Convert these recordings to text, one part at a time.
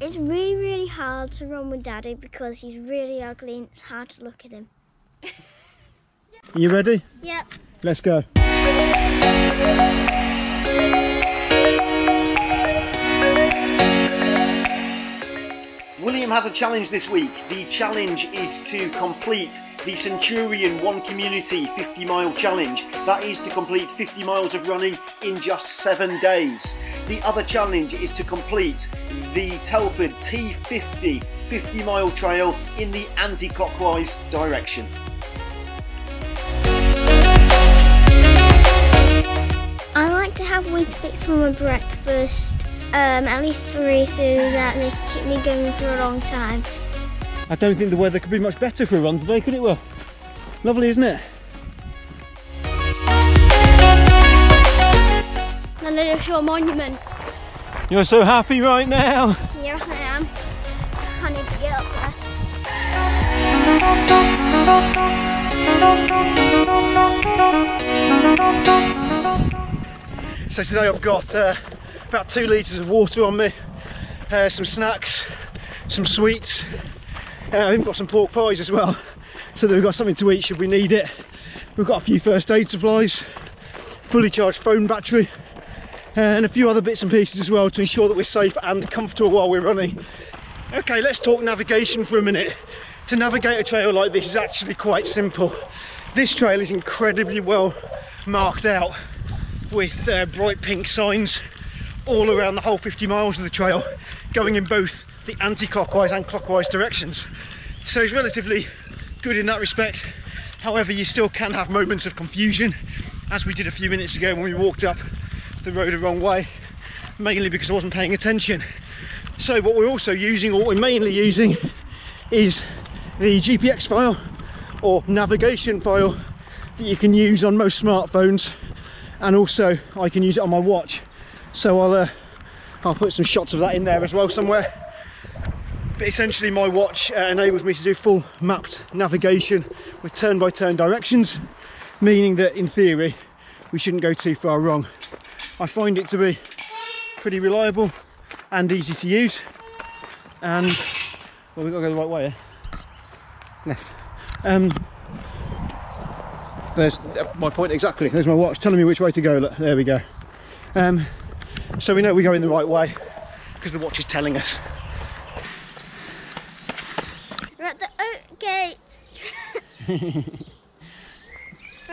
It's really, really hard to run with Daddy because he's really ugly and it's hard to look at him. Are you ready? Yep. Let's go. William has a challenge this week. The challenge is to complete the Centurion One Community 50-mile challenge. That is to complete 50 miles of running in just 7 days. The other challenge is to complete the Telford T50 50-mile trail in the anti-clockwise direction. I like to have Weetabix for my breakfast, at least 3, so that they can keep me going for a long time. I don't think the weather could be much better for a run today, could it, Will? Lovely, isn't it? The Little Shore Monument. You're so happy right now. Yes, I am. I need to get up there. So today I've got about 2 litres of water on me, some snacks, some sweets. I've even got some pork pies as well, so that we've got something to eat should we need it. We've got a few first aid supplies, fully charged phone battery, and a few other bits and pieces as well to ensure that we're safe and comfortable while we're running. Okay, let's talk navigation for a minute. To navigate a trail like this is actually quite simple. This trail is incredibly well marked out with bright pink signs all around the whole 50 miles of the trail, going in both the anti-clockwise and clockwise directions. So it's relatively good in that respect. However, you still can have moments of confusion, as we did a few minutes ago when we walked up the road the wrong way, mainly because I wasn't paying attention. So what we're also using, or what we're mainly using, is the GPX file or navigation file that you can use on most smartphones, and also I can use it on my watch. So I'll put some shots of that in there as well somewhere. But essentially my watch enables me to do full mapped navigation with turn-by-turn directions, meaning that in theory we shouldn't go too far wrong. I find it to be pretty reliable and easy to use, and well, we've got to go the right way here. Left. There's my point exactly. There's my watch telling me which way to go. Look, there we go. So we know we're going the right way because the watch is telling us. We're at the Oak Gates. We're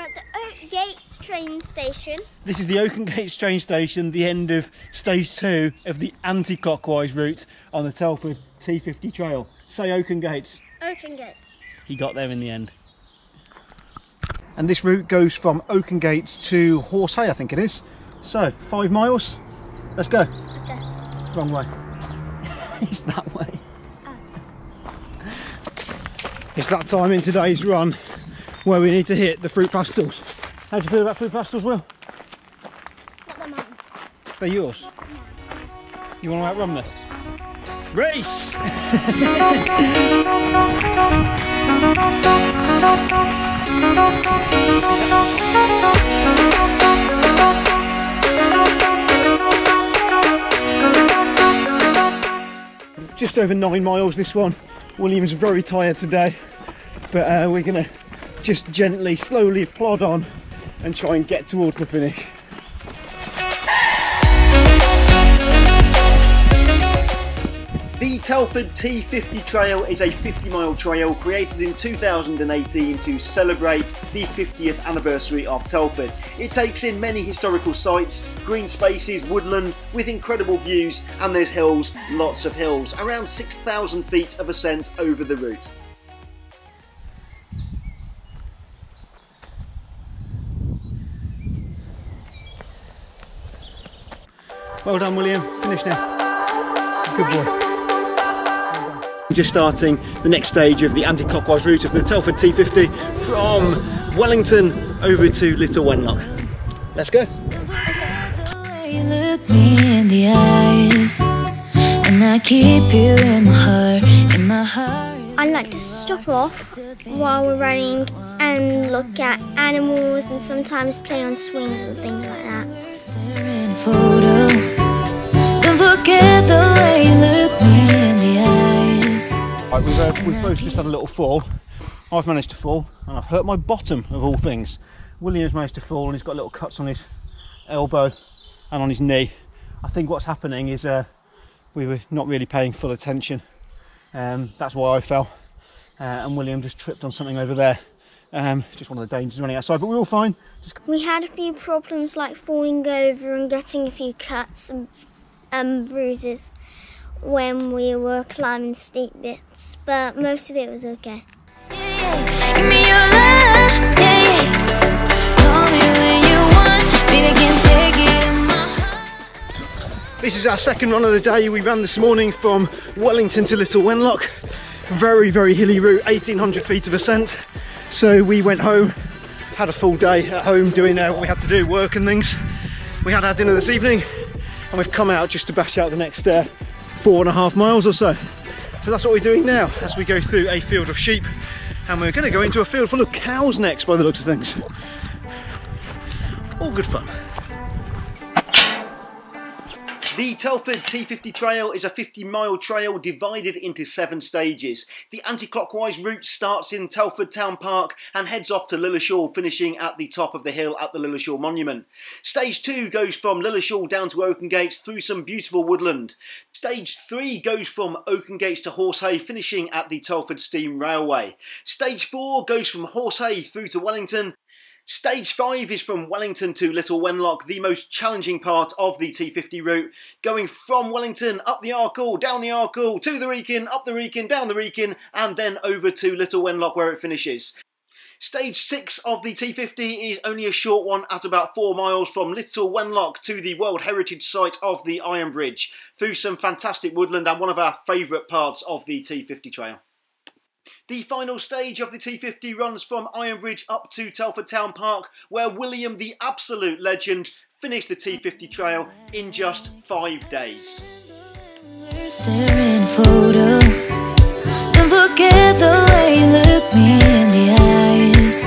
at the Oak Gates train station. This is the Oaken Gates train station, the end of stage 2 of the anti-clockwise route on the Telford T50 trail. Say Oaken Gates. Oaken Gates. He got there in the end. And this route goes from Oaken Gates to Horsey, I think it is. So 5 miles. Let's go. Okay. Wrong way. It's that way. Oh. It's that time in today's run where we need to hit the fruit pastels. How do you feel about fruit pastels, Will? Not the mine. They're yours. You want to outrun me? Race! Just over 9 miles this one. William's very tired today, but we're gonna just gently, slowly plod on and try and get towards the finish. The Telford T50 Trail is a 50-mile trail created in 2018 to celebrate the 50th anniversary of Telford. It takes in many historical sites, green spaces, woodland with incredible views, and there's hills, lots of hills, around 6,000 feet of ascent over the route. Well done, William. Finished now. Good boy. Just starting the next stage of the anti-clockwise route of the Telford T50 from Wellington over to Little Wenlock. Let's go. Look me in the eyes, and I keep you in my heart. I like to stop off while we're running and look at animals and sometimes play on swings and things like that. Don't forget the way you look me Right, we've both just had a little fall. I've managed to fall and I've hurt my bottom of all things. William's managed to fall and he's got little cuts on his elbow and on his knee. I think what's happening is we were not really paying full attention. That's why I fell. And William just tripped on something over there. Just one of the dangers running outside, but we're all fine. We had a few problems like falling over and getting a few cuts and bruises when we were climbing steep bits, but most of it was okay. Give me your love, call me when you want, baby, I can take it in my heart. This is our second run of the day. We ran this morning from Wellington to Little Wenlock. Very, very hilly route, 1800 feet of ascent. So we went home, had a full day at home doing what we had to do, work and things. We had our dinner this evening and we've come out just to bash out the next 4.5 miles or so. So that's what we're doing now as we go through a field of sheep, and we're going to go into a field full of cows next by the looks of things. All good fun. The Telford T50 Trail is a 50-mile trail divided into 7 stages. The anti-clockwise route starts in Telford Town Park and heads off to Lilleshall, finishing at the top of the hill at the Lilleshall Monument. Stage 2 goes from Lilleshall down to Oakengates through some beautiful woodland. Stage 3 goes from Oakengates to Horsehay, finishing at the Telford Steam Railway. Stage 4 goes from Horsehay through to Wellington. Stage 5 is from Wellington to Little Wenlock, the most challenging part of the T50 route, going from Wellington up the Arkle, down the Arkle, to the Wrekin, up the Wrekin, down the Wrekin, and then over to Little Wenlock where it finishes. Stage 6 of the T50 is only a short one at about 4 miles from Little Wenlock to the World Heritage Site of the Iron Bridge, through some fantastic woodland and one of our favourite parts of the T50 trail. The final stage of the T50 runs from Iron Bridge up to Telford Town Park, where William, the absolute legend, finished the T50 trail in just 5 days. We're staring a photo. Don't forget the way you look me in the eyes,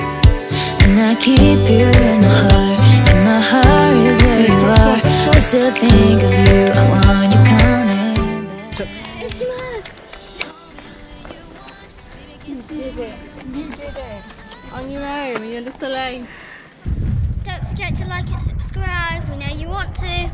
and I keep you in my heart. And my heart is where you are. I still think of you. I want you coming back. You did it on your own in your little lane. Don't forget to like and subscribe, we know you want to.